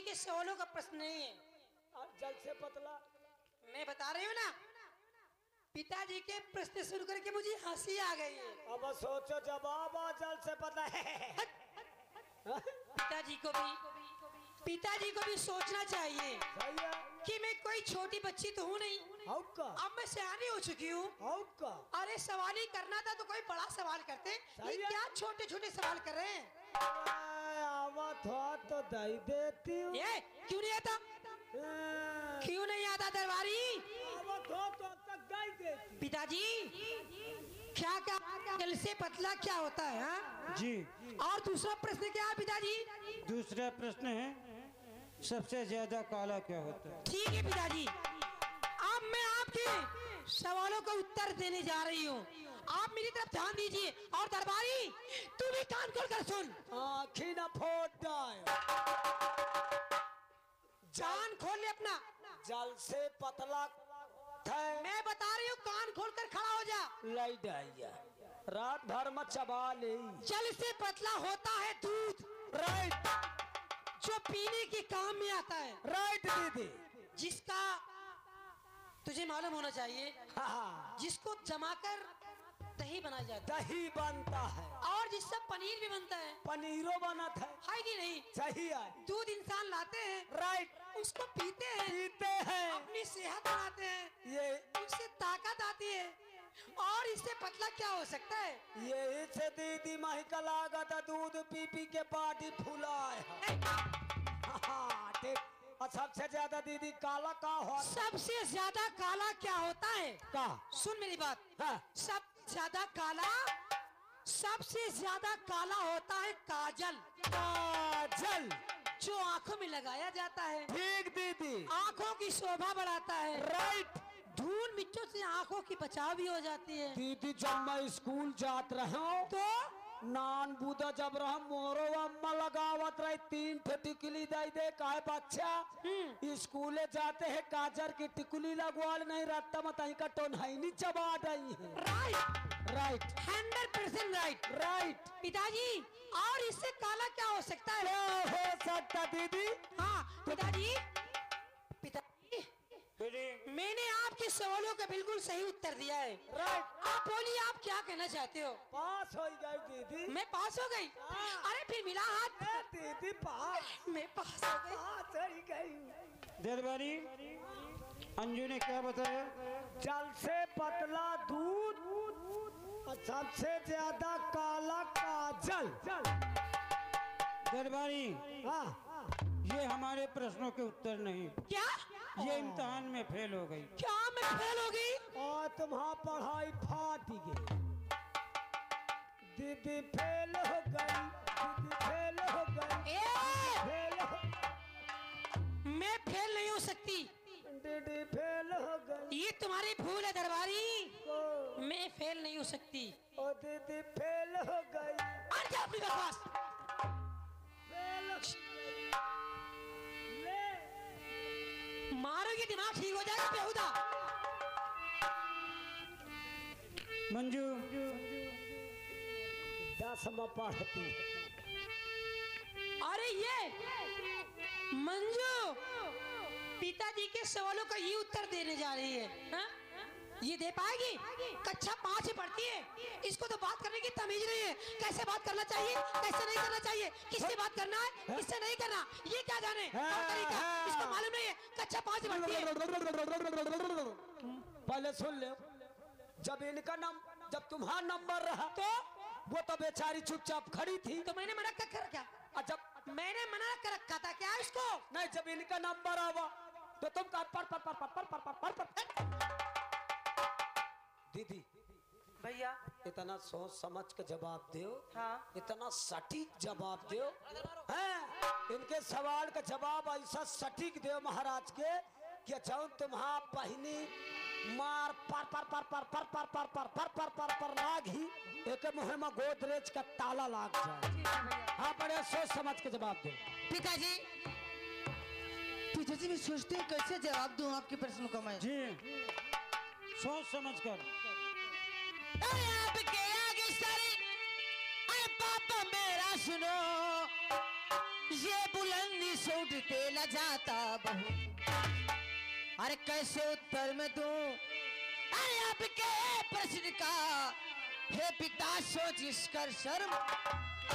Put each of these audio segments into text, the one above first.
पिताजी के सवालों का प्रश्न नहीं है। जल से पतला मैं बता रही हूँ ना, पिताजी के प्रश्न सुन करके मुझे हंसी आ गई है। अब सोचो जवाब जल से पतला है। पिताजी को भी सोचना चाहिए सही है। कि मैं कोई छोटी बच्ची तो हूँ नहीं, अब मैं सियानी हो चुकी हूँ। अरे सवाल ही करना था तो कोई बड़ा सवाल करते, ये क्या छोटे छोटे सवाल कर रहे हैं। तो दही देती हूँ। ये क्यों नहीं आता, क्यों नहीं आता दरबारी? पिताजी क्या क्या जल से पतला क्या होता है? हाँ जी। और दूसरा प्रश्न क्या है पिताजी? दूसरा प्रश्न है सबसे ज्यादा काला क्या होता है? ठीक है पिताजी, अब मैं आपके सवालों का उत्तर देने जा रही हूँ, आप मेरी तरफ ध्यान दीजिए। और दरबारी तू भी कान खोल कर सुन। आँखी न फोड़ डाल, कान खोल ले अपना। जल से पतला है। मैं बता रही हूँ, कान खोल कर खड़ा हो जा। लाइट आइया रात भर में चबा ले। जल से पतला होता है दूध, राइट, जो पीने के काम में आता है। राइट दीदी, जिसका तुझे मालूम होना चाहिए, हाँ, जिसको जमाकर दही बनाया जाता है, दही बनता है और जिससे पनीर भी बनता है, पनीरो बनत है कि नहीं? सही है। दूध इंसान लाते हैं, राइट, उसको पीते हैं, अपनी सेहत बनाते हैं, ये उससे ताकत आती है। और इससे पतला क्या हो सकता है? यही से दीदी माही का लागत दूध पी पी के बॉडी फूला है। हाँ, ठीक। और सबसे ज्यादा दीदी काला का हो? सबसे ज्यादा काला क्या होता है? का सुन मेरी बात। हाँ। सबसे ज्यादा काला होता है काजल। काजल जो आंखों में लगाया जाता है, ठीक दीदी, आंखों की शोभा बढ़ाता है। राइट, धूल मिट्टों से आंखों की बचाव भी हो जाती है। दीदी जब मैं स्कूल जात रहा हूँ तो नान बुदा जब रहा मोरो अम्मा लगावत रही 3 टिकुली दे काहे बच्चा स्कूले जाते हैं काजर की टिकुली लगवाल नहीं रहता मत का टोनहाइनी चबा रही है। राइट, राइट, 100% राइट, राइट पिताजी। और इससे काला क्या हो सकता है? क्या हो सकता दीदी? हाँ पिताजी, मैंने आपके सवालों का बिल्कुल सही उत्तर दिया है। राइट, आप बोलिए, आप क्या कहना चाहते हो? पास हो गई दीदी। मैं पास हो गई? अरे फिर मिला हाथ। दीदी पास, मैं पास हो गई। पास हो गई। दरबारी अंजू ने क्या बताया? जल से पतला दूध और सबसे ज्यादा काला काजल। दरबारी हाँ, ये हमारे प्रश्नों के उत्तर नहीं, क्या? ये इम्तिहान में फेल हो गई। क्या मैं फेल हो गई? और तुम्हारा पढ़ाई फाट गई। दीदी फेल हो गई, दीदी फेल हो गई, फेल हो। मैं फेल नहीं हो सकती, दीदी फेल हो गई। ये तुम्हारी भूल है दरबारी, मैं फेल नहीं हो सकती। और दीदी फेल हो गई। और क्या अपनी बकवास? फेल मारोगे दिमाग ठीक हो जाएगा बेहुदा। मंजू 10 में पढ़ती। अरे ये मंजू पिताजी के सवालों का ये उत्तर देने जा रही है। हा? ये दे पाएगी? कक्षा 5 में पढ़ती है, इसको तो बात करने की तमीज नहीं है। कैसे बात करना चाहिए, कैसे नहीं करना चाहिए, किससे बात करना है, किससे नहीं करना, ये क्या जाने और तरीका इसको मालूम नहीं है। कक्षा 5 में पढ़ती है। पहले सुन ले, जब तुम्हारा नंबर रहा तो वो तो बेचारी चुपचाप खड़ी थी। तो मैंने मना कर रखा, जब मैंने मना कर रखा था क्या इसको? नहीं, जब इनका नंबर आवा तो तुम पढ़। दीदी भैया इतना सोच समझ के जवाब दो। हाँ। इतना सटीक जवाब दो हैं? इनके सवाल का जवाब ऐसा सटीक दो महाराज के कि जाऊं तुम्हारा बहिनी मार पर पर पर पर पर पर पर पर पर पर पर पर लाग ही एक मुँह में गोदरेज का ताला लाग जाए। हाँ, बड़े सोच समझ के जवाब दो। पिताजी, पिताजी भी सोचते हैं कैसे जवाब दूं आपके प्रश्न का मैं। जी, सोच समझ कर। आपके आगे सारी, अरे पापा मेरा सुनो, ये बुलंदी से उठते न जाता बहू, अरे कैसे उत्तर में दूं अरे आपके प्रश्न का, हे पिता सोच इसकर शर्म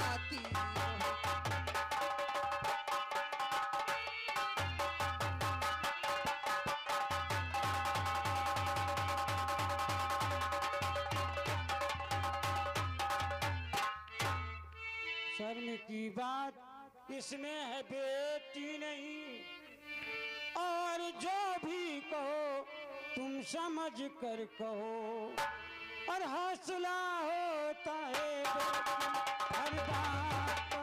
आती है। शर्म की बात इसमें है बेटी नहीं, और जो भी कहो तुम समझ कर कहो, और हौसला होता है हर बात का,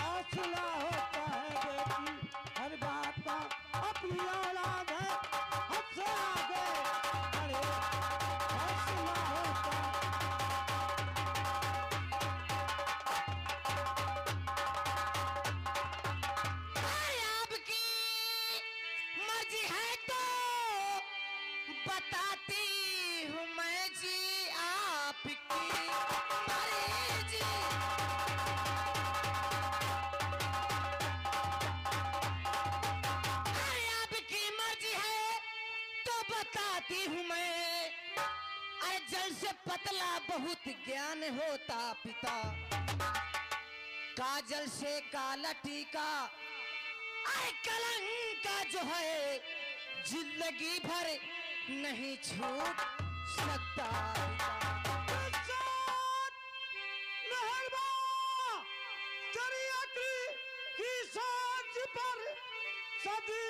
हौसला होता है बेटी हर बात का, अपनी औलाद है हमसे आगे बढ़े, हौसला होता है। बताती हूँ मैं जी आपकी मर्जी, अरे आपकी मर्जी है तो बताती हूँ मैं, अरे जल से पतला बहुत ज्ञान होता पिता, काजल से काला टीका, अरे कलंक का जो है जिंदगी भर नहीं छूट सकता। तेरी अकली की सोच पर सदी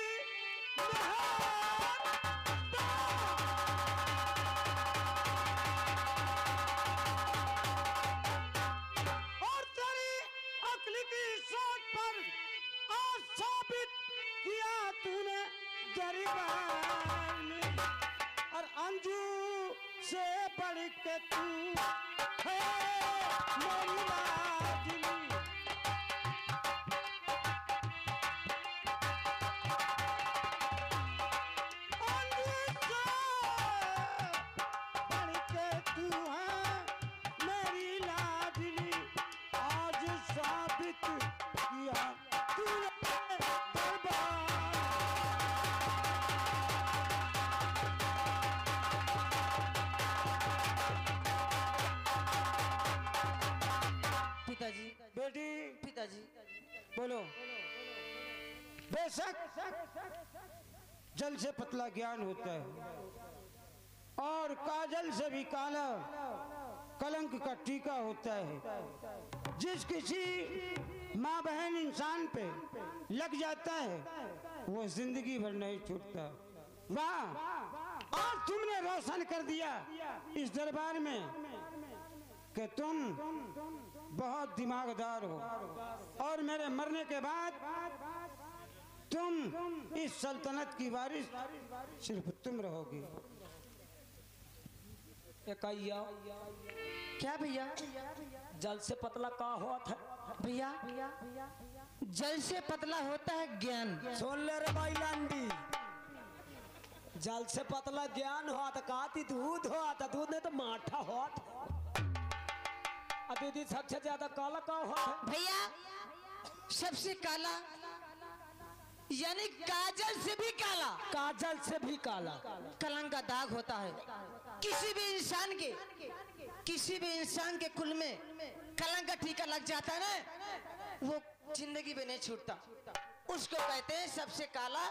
और तेरी अकली की सोच पर आज साबित किया तूने दरबार में, और अंजू से बढ़ के तू है मेरी लाडली। अंजू से बढ़ के तू है मेरी लाडली, आज साबित किया तूने दरबार। पिताजी, बेटी पिताजी, बोलो। बेशक जल से पतला ज्ञान होता है, और काजल से भी काला कलंक का टीका होता है। जिस किसी माँ बहन इंसान पे लग जाता है वो जिंदगी भर नहीं छूटता। वाह, आज तुमने रोशन कर दिया इस दरबार में कि तुम बहुत दिमागदार हो, और मेरे मरने के बाद तुम इस सल्तनत की वारिस सिर्फ तुम रहोगी। एकैया क्या भैया? जल से पतला का हुआ था भैया जल से पतला होता है ज्ञान। सुन ले रे भाई लांडी, जल से पतला ज्ञान हुआ था, कहती दूध हुआ था, दूध नहीं तो माठा हुआ था। दीदी सबसे ज्यादा काला का हुआ था भैया? सबसे काला यानी काजल से भी काला, काजल से भी काला कलंक का दाग होता है। किसी भी इंसान के कुल में कलंक का टीका लग जाता है ना, वो जिंदगी में नहीं छूटता। उसको कहते हैं सबसे काला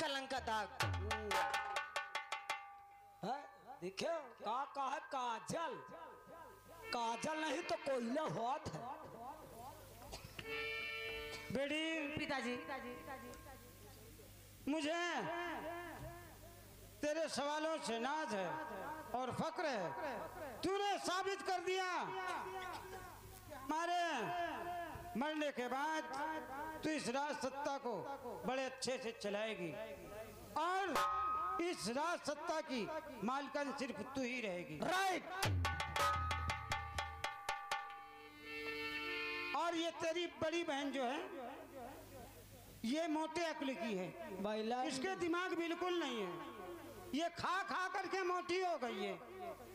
कलंक का दाग। है देखो का है काजल, काजल नहीं तो कोयला होत है। बेटी पिताजी, मुझे तेरे सवालों से नाज है और फक्र है। तूने साबित कर दिया हमारे मरने के बाद तू इस राज सत्ता को बड़े अच्छे से चलाएगी, और इस राज सत्ता की मालकन सिर्फ तू ही रहेगी। राइट। और ये तेरी बड़ी बहन जो है ये मोटे अक्ल की है, बैला इसके दिमाग बिल्कुल नहीं है, ये खा खा करके मोटी हो गई है।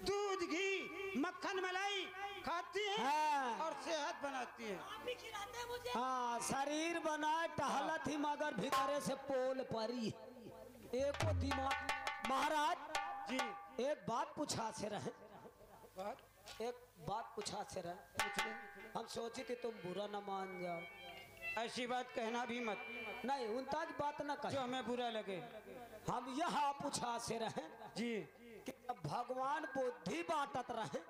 दूध घी मक्खन मलाई खाती है हाँ। और सेहत बनाती है। आप भी खिलाते हैं मुझे। हाँ, शरीर बनाए टहलत ही मगर भीतरे से पोल परी एको दिमाग। महाराज जी एक बात पूछा से रहे, बात एक बात पूछा से रहे, पूछ ले। हम सोची थी तुम बुरा न मान जाओ। ऐसी बात कहना भी मत नहीं उनताज बात न जो कहे। हमें बुरा लगे। हम यहाँ पूछा से रहे जी कि जब भगवान बुद्धि बांटत रहे,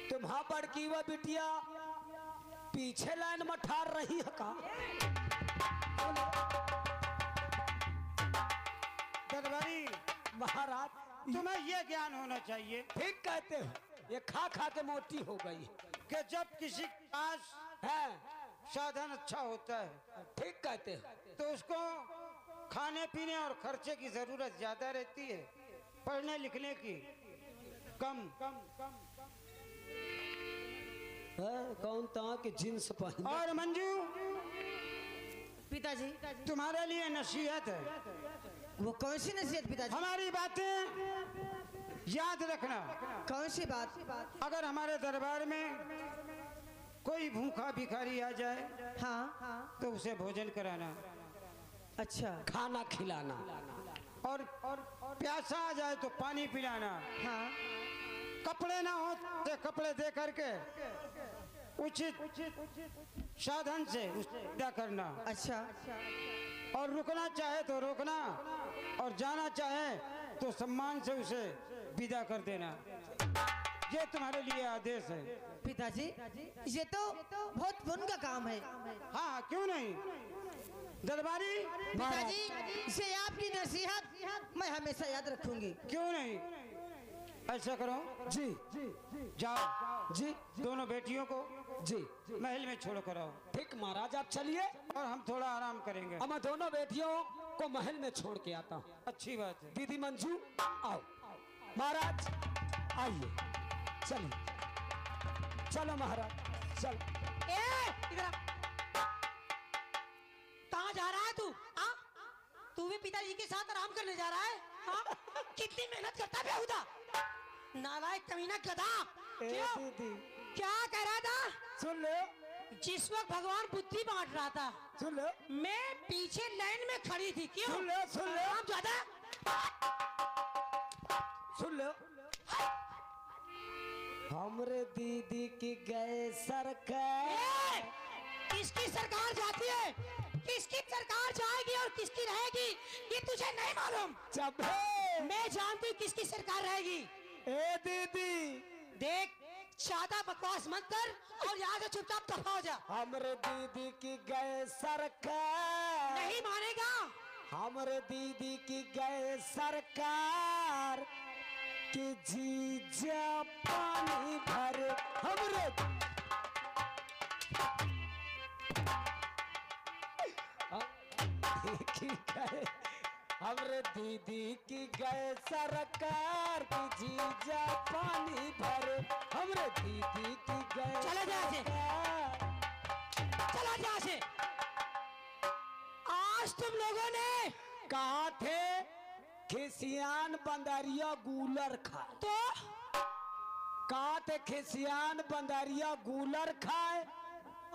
तुम्हारा बड़की व बिटिया पीछे लाइन में ठार रही है का? दरबारी महाराज तुम्हें यह ज्ञान होना चाहिए ठीक कहते हो, ये खा खा के मोटी हो गई कि जब किसी के पास है। साधन अच्छा होता है ठीक कहते हो। तो उसको खाने पीने और खर्चे की जरूरत ज्यादा रहती है, पढ़ने लिखने की कम। कौन था कि जींस पहन। और मंजू पिताजी तुम्हारे लिए नसीहत है, वो कौन सी नसीहत पिताजी? हमारी बातें याद रखना। कौन सी बात? अगर हमारे दरबार में कोई भूखा भिखारी आ जाए हाँ तो उसे भोजन कराना, अच्छा खाना खिलाना, और प्यासा आ जाए तो पानी पिलाना। हाँ कपड़े ना हो तो कपड़े दे करके उचित साधन से उसे विदा करना, अच्छा और रुकना चाहे तो रोकना, और जाना चाहे तो सम्मान से उसे विदा कर देना। ये तुम्हारे लिए आदेश है। पिताजी ये तो बहुत पुण्य का काम है। हाँ क्यों नहीं दरबारी, पिताजी ये आपकी नसीहत मैं हमेशा याद रखूंगी। क्यों नहीं। ऐसा करो जी जाओ जी दोनों बेटियों को जी महल में छोड़ कर आओ, ठीक महाराज आप चलिए, और हम थोड़ा आराम करेंगे। अब मैं दोनों बेटियों को महल में छोड़ के आता हूँ। अच्छी बात है। दीदी मंजू आओ, महाराज आइए, चलिए चलो महाराज चल। इधर आ। कहाँ जा रहा है तू? हाँ? तू भी पिताजी के साथ आराम करने जा रहा है? हाँ? कितनी मेहनत करता है बेहुदा, नालायक कमीना गधा। ए क्यों? दीदी क्या कह रहा था? सुन लो, जिस वक्त भगवान बुद्धि बांट रहा था सुन लो, मैं पीछे लाइन में खड़ी थी। क्यों? सुन लो, सुन लो। आराम ज्यादा। सुन लो, हमरे दीदी की गए सरकार। ए! किसकी सरकार जाती है, किसकी सरकार जाएगी और किसकी रहेगी ये तुझे नहीं मालूम। जब मैं जानती हूँ किसकी सरकार रहेगी। ए दीदी देख ज्यादा बकवास मत कर और यहाँ से चुपचाप दफा हो जा। हमरे दीदी की गए सरकार, नहीं मानेगा। हमरे दीदी की गए सरकार कि जीजा पानी भर हमरे की गए, हमरे दीदी की गए सरकार की जीजा पानी भर हमरे दीदी की गए चला जा से। सरकार। चला जा से। आज तुम लोगों ने कहा थे खिसियान बंदरिया गूलर खा, तो कहा थे खिसियान बंदरिया गूलर खाए,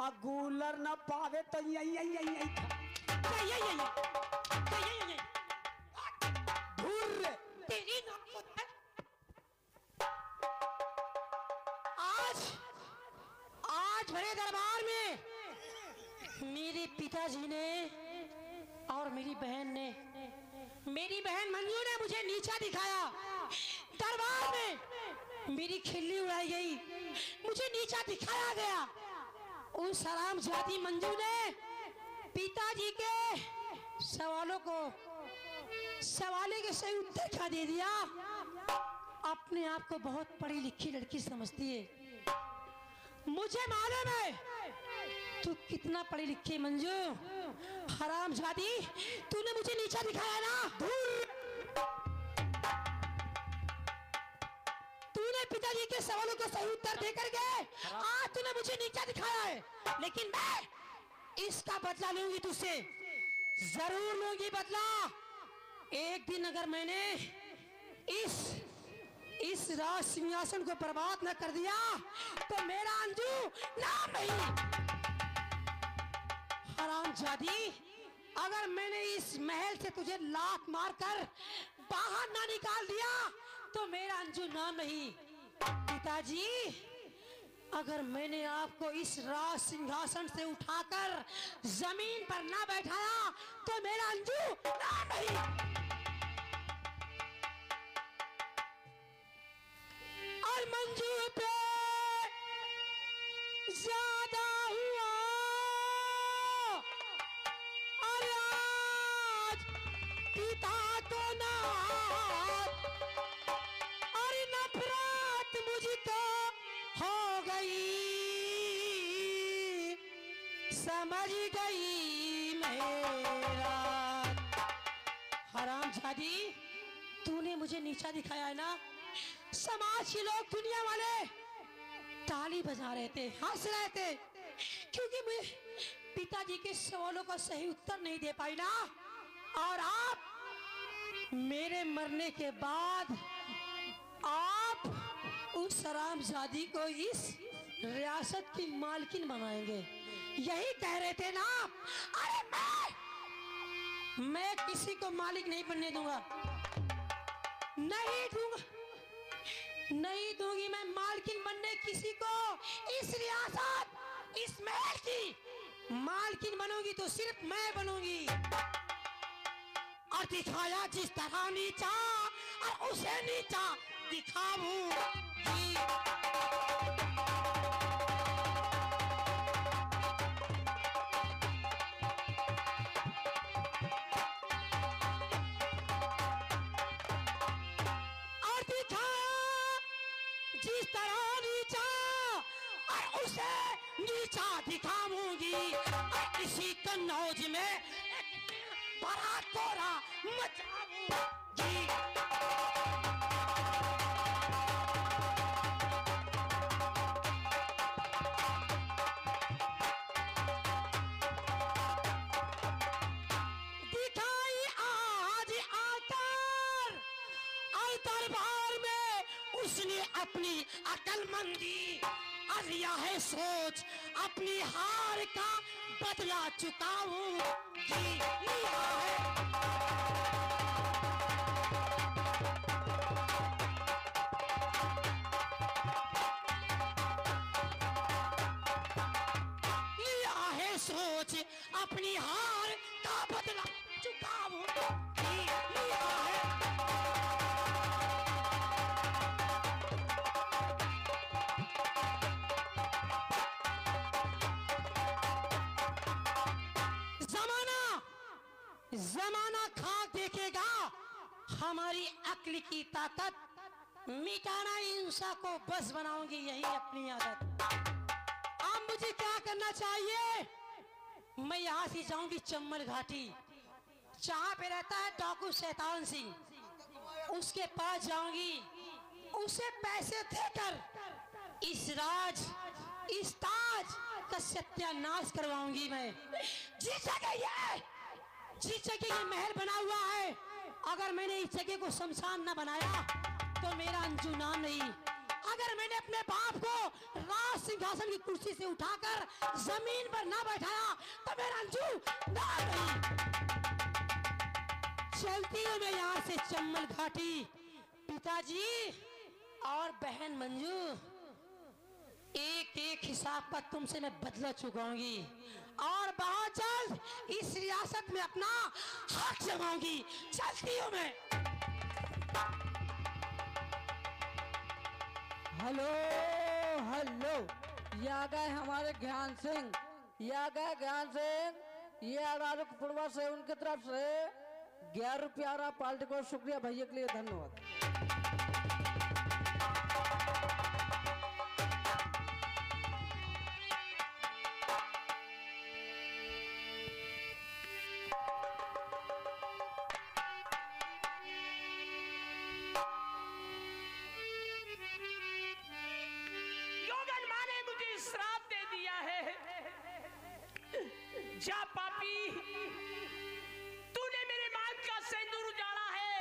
और गूलर न पावे तो यही यही यही यही खा। ये धुर्र तेरी नाक को दे। आज भरे दरबार में मेरे पिताजी ने और मेरी बहन ने, मेरी बहन मंजू ने मुझे नीचा दिखाया। दरबार में मेरी खिल्ली उड़ाई गई, मुझे नीचा दिखाया गया। उस हरामजादी मंजू ने पिताजी के सवालों को सवाले के सही उत्तर क्या दे दिया। अपने आप को बहुत पढ़ी लिखी लड़की समझती है। मुझे मालूम है तू कितना पढ़ी लिखी मंजू। हरामजादी तूने मुझे नीचा दिखाया ना। तूने पिताजी के सवालों का सही उत्तर देकर के आज तूने मुझे नीचा दिखाया है, लेकिन मैं इसका बदला लूंगी तुझसे, जरूर लूंगी बदला। एक दिन अगर मैंने इस इस राज सिंहासन को बर्बाद न कर दिया तो मेरा अंजू नाम नहीं। हरामजादी, अगर मैंने इस महल से तुझे लात मारकर बाहर ना निकाल दिया तो मेरा अंजू नाम नहीं। पिताजी, अगर मैंने आपको इस राज सिंहासन से उठाकर जमीन पर ना बैठाया तो मेरा अंजू नाम नहीं। और मंजू पे ज्यादा हुआ और आज पिता को ना और नफरत मुझको हो गई, समझ गई मेरा। हरामजादी, तूने मुझे नीचा दिखाया है ना। समाज के लोग, दुनिया वाले ताली बजा रहे थे, हंस रहे थे, क्योंकि मैं पिताजी के सवालों का सही उत्तर नहीं दे पाई ना। और आप मेरे मरने के बाद आप उस हरामजादी को इस रियासत की मालकिन बनाएंगे, यही कह रहे थे ना। अरे मैं किसी को मालिक नहीं बनने दूंगा, नहीं दूंगी मैं मालकिन बनने किसी को। इस रियासत, इस महल की मालकिन बनूंगी तो सिर्फ मैं बनूंगी। और दिखाया जिस तरह नीचा और उसे नीचा दिखाऊंगी। जिस तरह नीचा और उसे नीचा दिखाऊंगी। और इसी कन्नौज में बड़ा कोरा मचाऊंगी। दिखाई आज आकर और दरबार में उसने अपनी अकलमंदी और लिया है सोच, अपनी हार का बदला चुकाऊंगी। लिया है सोच, अपनी हार का बदला चुकाऊंगी। लिया है जमाना खाक देखेगा हमारी अक्ल की ताकत, मिटाना हिंसा को बस बनाऊंगी, यही अपनी आदत। अब मुझे क्या करना चाहिए? मैं यहाँ से जाऊंगी चम्मल घाटी, जहाँ पे रहता है डाकू शैतान सिंह, उसके पास जाऊंगी, उसे पैसे देकर इस राज, इस ताज का सत्यानाश करवाऊंगी मैं। जिस जगह ये महल बना हुआ है, अगर मैंने इस जगह को शमशान न बनाया तो मेरा अंजू नाम नहीं। अगर मैंने अपने बाप को राज सिंहासन की कुर्सी से उठाकर जमीन पर ना बैठाया तो मेरा अंजू नाम नहीं। चलती हूँ मैं यहाँ से चम्मल घाटी। पिताजी और बहन मंजू, एक एक हिसाब पर तुमसे मैं बदला चुकाऊंगी और बहुत जल्द इस रियासत में अपना हक जमाऊंगी। चलती हूँ मैं। हेलो हेलो, ये आ गए हमारे ज्ञान सिंह, ये आ गए ज्ञान सिंह। ये आरारुपुरवा से उनकी तरफ से 11 रुपया पार्टी को शुक्रिया भैया के लिए धन्यवाद। जा पापी, तूने मेरे मांग का सिंदूर उजाड़ा है।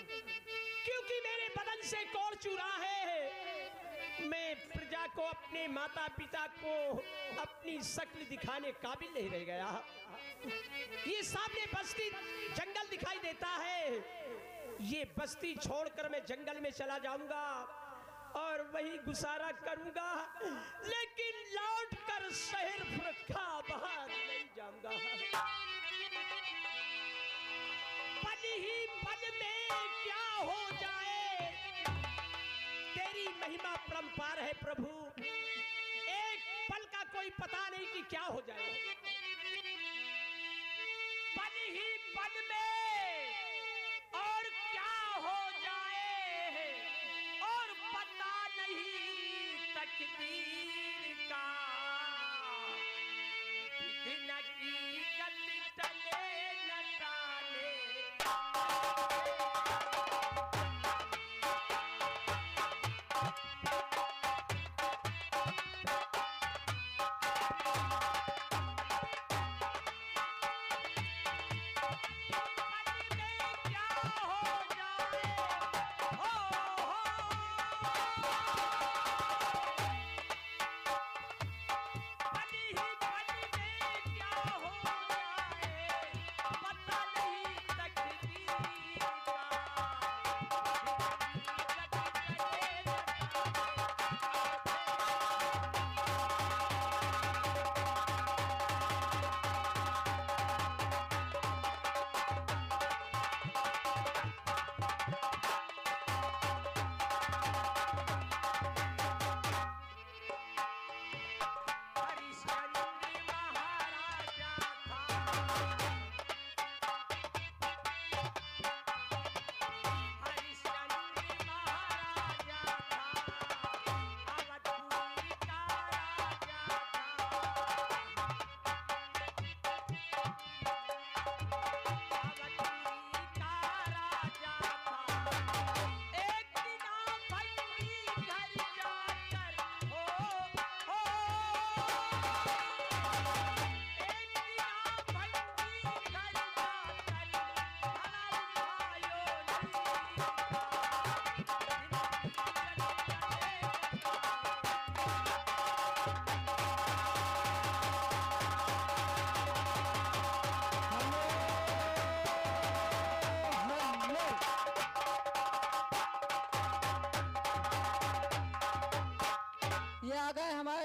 क्योंकि मेरे बदन से कौर चुरा है। मैं प्रजा को, अपने माता पिता को अपनी शक्ल दिखाने काबिल नहीं रह गया। ये सामने बस्ती जंगल दिखाई देता है, ये बस्ती छोड़कर मैं जंगल में चला जाऊंगा और वही गुजारा करूंगा, लेकिन लौट कर शहर फुरक्खाबाद नहीं जाऊंगा। पल ही पल में क्या हो जाए, तेरी महिमा परंपार है प्रभु। एक पल का कोई पता नहीं कि क्या हो जाए। पल ही पल में और क्या हो जाए, और पता नहीं तकदीर का। विधि की गति टले न टाले।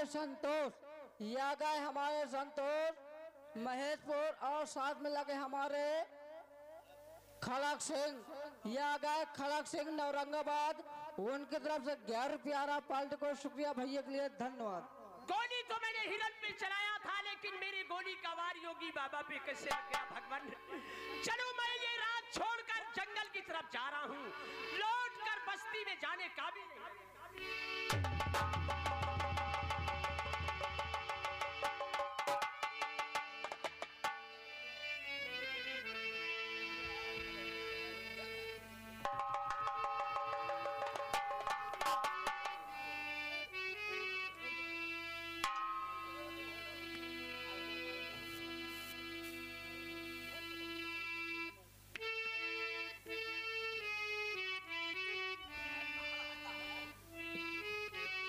संतोष, ये आ गए हमारे संतोष महेशपुर और साथ में लगे हमारे खड़क सिंह। ये आ गए खड़क सिंह औरंगाबाद, उनकी तरफ से 11 रुपया पाल्ट को शुक्रिया भैया के लिए धन्यवाद। गोली तो मैंने हिरन पे चलाया था, लेकिन मेरी गोली का वार योगी बाबा पे कैसे लग गया भगवान। चलो मैं ये रात छोड़कर जंगल की तरफ जा रहा हूँ, लौट कर बस्ती में जाने काबिल नहीं।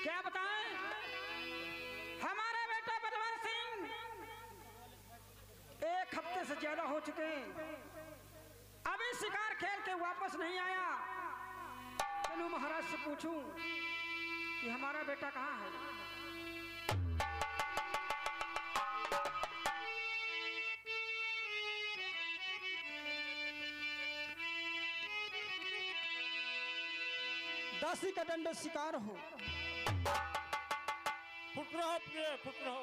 क्या बताएं, हमारा बेटा बलवंत सिंह 1 हफ्ते से ज्यादा हो चुके हैं, अभी शिकार खेल के वापस नहीं आया। चलो महाराज से पूछूं कि हमारा बेटा कहाँ है। दासी का दंड शिकार हो। पुत्र हो प्रिय, पुत्र हो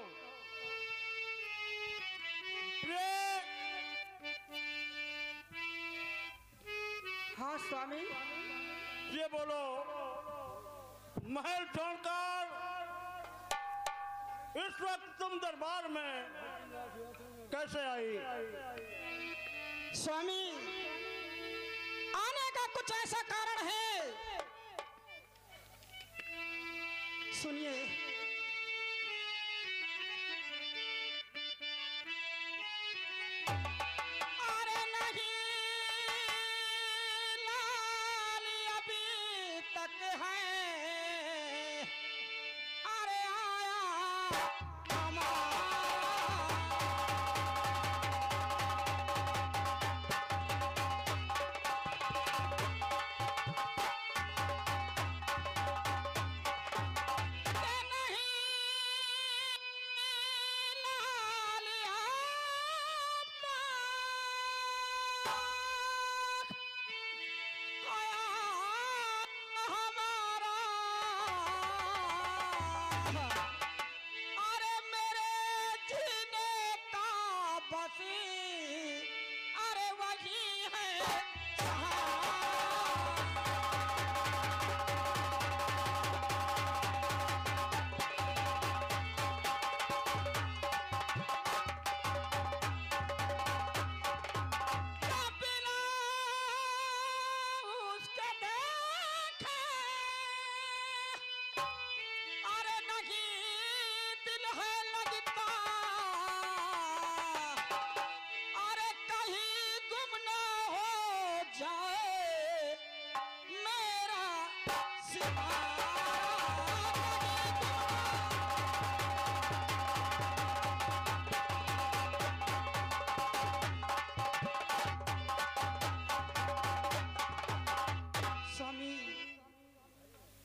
प्रिय। हाँ स्वामी। ये बोलो, महल छोड़कर इस वक्त तुम दरबार में कैसे आई? स्वामी, आने का कुछ ऐसा कारण है, सुनिए। अरे नहीं लाज स्वामी,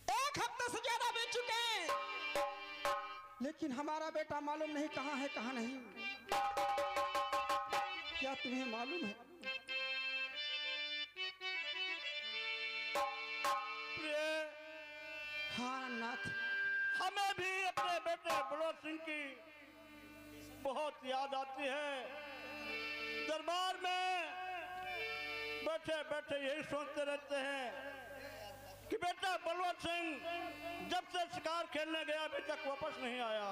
1 हफ्ते से ज्यादा बीत चुके हैं, लेकिन हमारा बेटा मालूम नहीं कहाँ है कहाँ नहीं। क्या तुम्हें मालूम है? प्रिय, हाँ नाथ। हमें भी अपने बेटे बलवंत सिंह की बहुत याद आती है। दरबार में बैठे बैठे यही सोचते रहते हैं कि बेटा बलवंत सिंह जब से शिकार खेलने गया अभी तक वापस नहीं आया।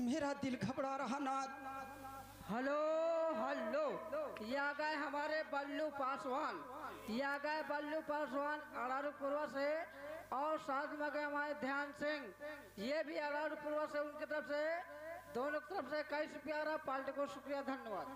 मेरा दिल घबरा रहा नाथ। हेलो हेलो, ये आ गए हमारे बल्लू पासवान, ये आ गए बल्लू पासवान अड़ारुपुरवा से, और साथ में गए हमारे ध्यान सिंह, ये भी अड़ारुपुरवा से। उनकी तरफ से, दोनों की तरफ से कई प्यारा पार्टी को शुक्रिया, धन्यवाद।